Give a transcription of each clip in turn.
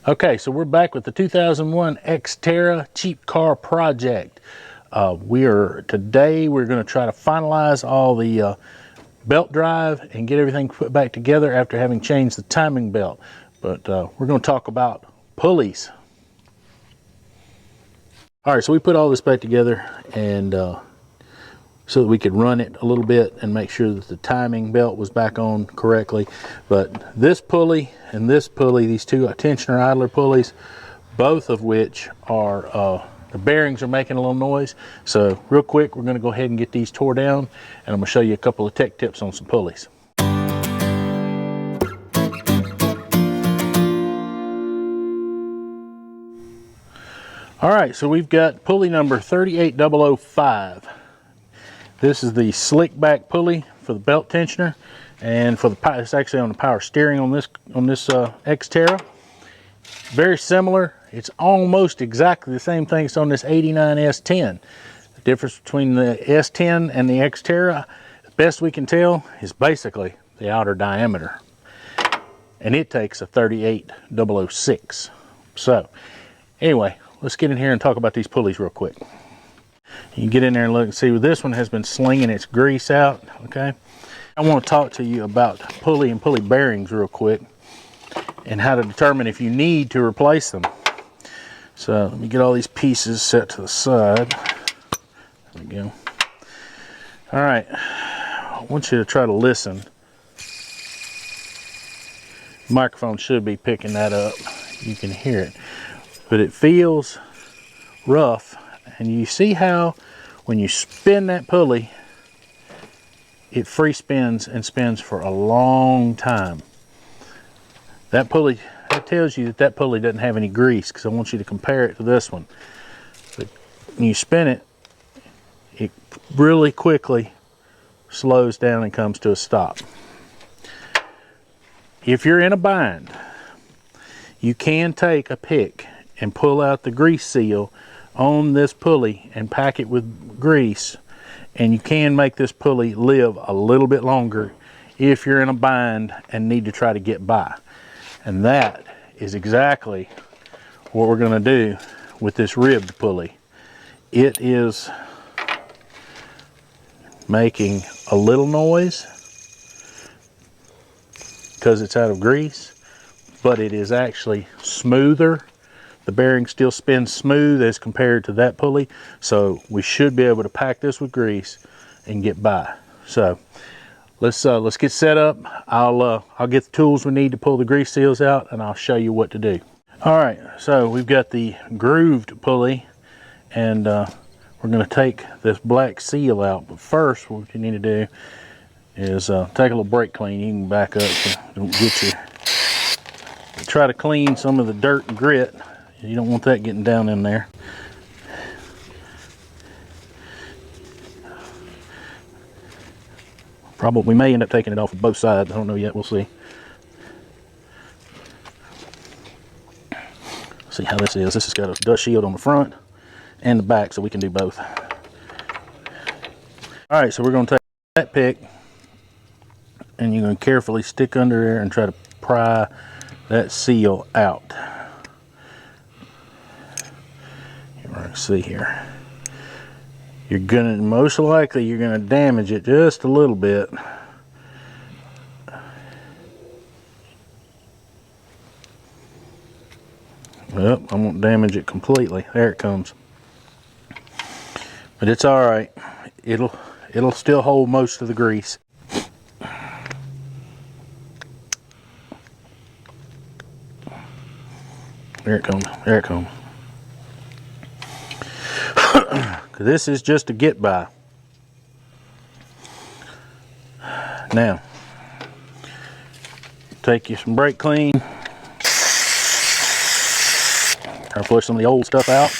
Okay, so we're back with the 2001 Xterra cheap car project. Today we're going to try to finalize all the belt drive and get everything put back together after having changed the timing belt. But we're going to talk about pulleys. All right, so we put all this back together and so that we could run it a little bit and make sure that the timing belt was back on correctly. But this pulley and this pulley, these two tensioner idler pulleys, both of which are, the bearings are making a little noise. So real quick, we're gonna go ahead and get these tore down, and I'm gonna show you a couple of tech tips on some pulleys. All right, so we've got pulley number 38005. This is the slick back pulley for the belt tensioner, and for the it's actually on the power steering on this Xterra. Very similar. It's almost exactly the same thing as on this 89 S10. The difference between the S10 and the Xterra, the best we can tell, is basically the outer diameter, and it takes a 38006. So anyway, let's get in here and talk about these pulleys real quick. You can get in there and look and see, this one has been slinging its grease out. Okay, I want to talk to you about pulley and pulley bearings real quick and how to determine if you need to replace them. So let me get all these pieces set to the side. There we go. All right, I want you to try to listen. The microphone should be picking that up. You can hear it, but it feels rough. And you see how when you spin that pulley, it free spins and spins for a long time. That pulley, that tells you that that pulley doesn't have any grease, because I want you to compare it to this one. But when you spin it, it really quickly slows down and comes to a stop. If you're in a bind, you can take a pick and pull out the grease seal on this pulley and pack it with grease, and you can make this pulley live a little bit longer if you're in a bind and need to try to get by. And that is exactly what we're going to do with this ribbed pulley. It is making a little noise because it's out of grease, but it is actually smoother. The bearing still spins smooth as compared to that pulley, so we should be able to pack this with grease and get by. So let's get set up. I'll get the tools we need to pull the grease seals out, and I'll show you what to do. All right, so we've got the grooved pulley, and we're going to take this black seal out. But first, what you need to do is take a little brake clean. You can back up so don't get you. Try to clean some of the dirt and grit. You don't want that getting down in there. We may end up taking it off of both sides. I don't know yet. We'll see. See how this is. This has got a dust shield on the front and the back, so we can do both. All right, so we're going to take that pick, and you're going to carefully stick under there and try to pry that seal out. Let's see here. You're gonna, most likely you're gonna damage it just a little bit. Well, I won't damage it completely. There it comes. But it's all right. It'll still hold most of the grease. There it comes. There it comes. This is just a get by. Now, take you some brake clean. Try to flush some of the old stuff out.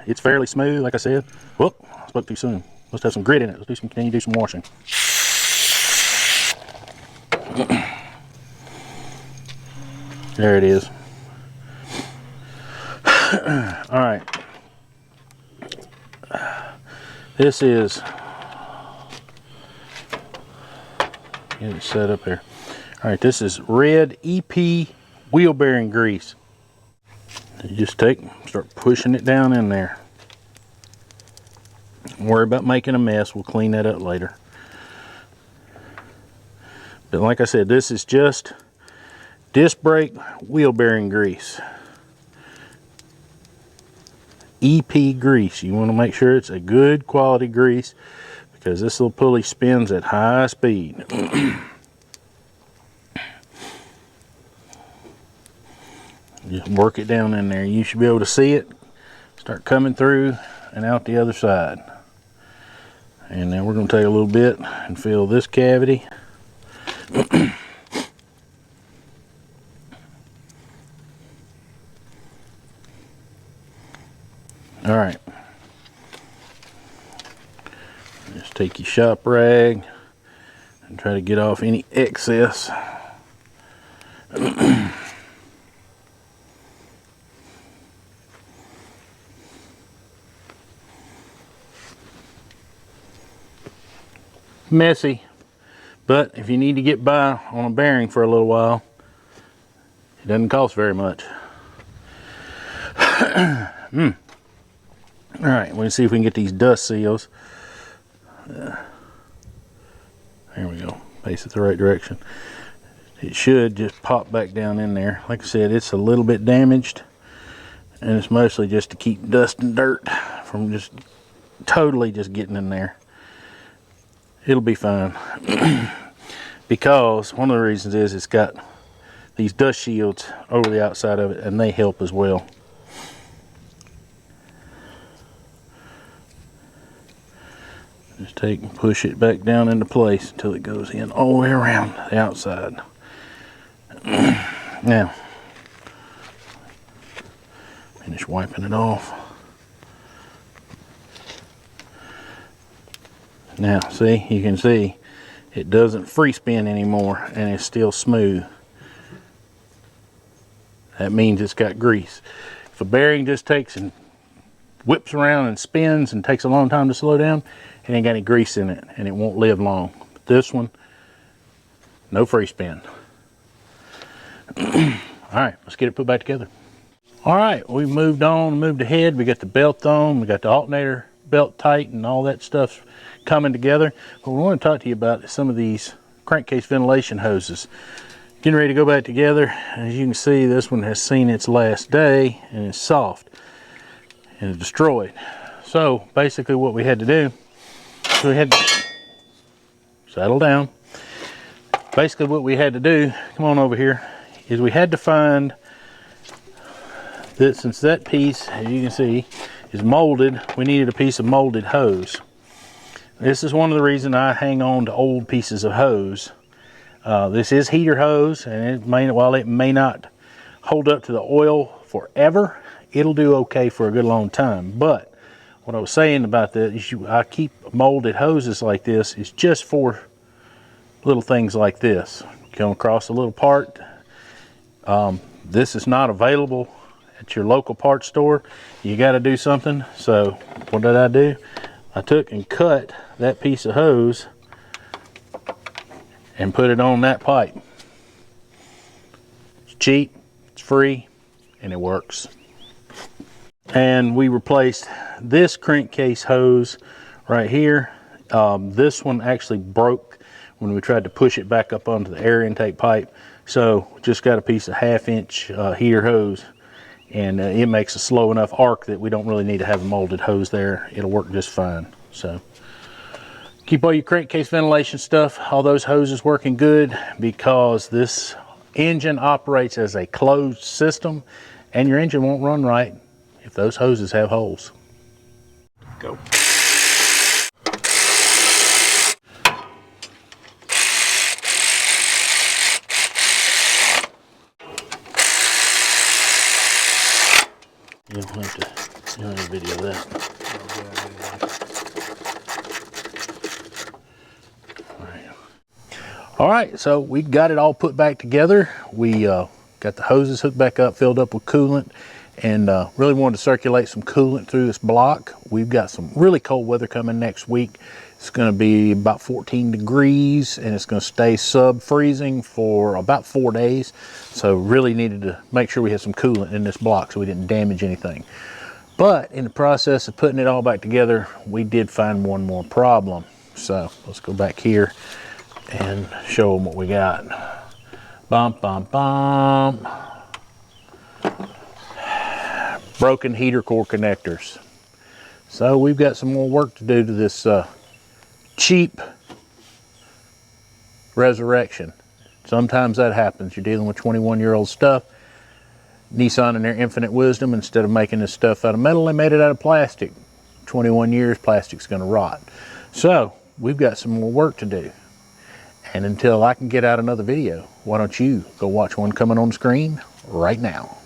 It's fairly smooth, like I said. Whoop, I spoke too soon. Let's have some grit in it. Can you do some washing? There it is. All right. This is Get it set up here. All right, this is red EP wheel bearing grease. You just start pushing it down in there. Don't worry about making a mess. We'll clean that up later. But like I said, this is just disc brake wheel bearing grease. EP grease. You want to make sure it's a good quality grease because this little pulley spins at high speed. Just work it down in there. You should be able to see it start coming through and out the other side. And now we're going to take a little bit and fill this cavity. All right. Just take your shop rag and try to get off any excess. Messy, but if you need to get by on a bearing for a little while, it doesn't cost very much. All right, we'll see if we can get these dust seals. There we go. Face it the right direction. It should just pop back down in there. Like I said, it's a little bit damaged, and it's mostly just to keep dust and dirt from just totally just getting in there. It'll be fine. Because one of the reasons is it's got these dust shields over the outside of it, and they help as well. Just take and push it back down into place until it goes in all the way around the outside. Now, finish wiping it off. Now, see, you can see it doesn't free spin anymore and it's still smooth. That means it's got grease. If a bearing just takes and whips around and spins and takes a long time to slow down, it ain't got any grease in it and it won't live long. But this one, no free spin. All right, let's get it put back together. All right, we moved ahead. We got the belt on, we got the alternator belt tight and all that stuff coming together. What we want to talk to you about is some of these crankcase ventilation hoses. Getting ready to go back together. As you can see, this one has seen its last day and it's soft and it's destroyed. So basically what we had to do, we had to settle down. Basically what we had to do, come on over here, is we had to find that since that piece, as you can see, is molded, we needed a piece of molded hose. This is one of the reasons I hang on to old pieces of hose. This is heater hose, and while it may not hold up to the oil forever, it'll do okay for a good long time. But what I was saying about that is I keep molded hoses like this is just for little things like this. You come across a little part, this is not available at your local parts store. You got to do something. So what did I do? I took and cut that piece of hose and put it on that pipe. It's cheap, it's free, and it works. And we replaced this crankcase hose right here. This one actually broke when we tried to push it back up onto the air intake pipe. So just got a piece of 1/2-inch heater hose, and it makes a slow enough arc that we don't really need to have a molded hose there. It'll work just fine. So keep all your crankcase ventilation stuff, all those hoses working good, because this engine operates as a closed system and your engine won't run right if those hoses have holes. Go. You don't have to video that. All right, so we got it all put back together. We got the hoses hooked back up, filled up with coolant, and really wanted to circulate some coolant through this block. We've got some really cold weather coming next week. It's going to be about 14 degrees, and it's going to stay sub-freezing for about 4 days. So really needed to make sure we had some coolant in this block so we didn't damage anything. But in the process of putting it all back together, we did find one more problem. So let's go back here and show them what we got. Bump, bump, bump. Broken heater core connectors. So we've got some more work to do to this cheap resurrection. Sometimes that happens. You're dealing with 21-year-old stuff. Nissan, in their infinite wisdom, instead of making this stuff out of metal, they made it out of plastic. 21 years, plastic's going to rot. So we've got some more work to do. And until I can get out another video, why don't you go watch one coming on the screen right now.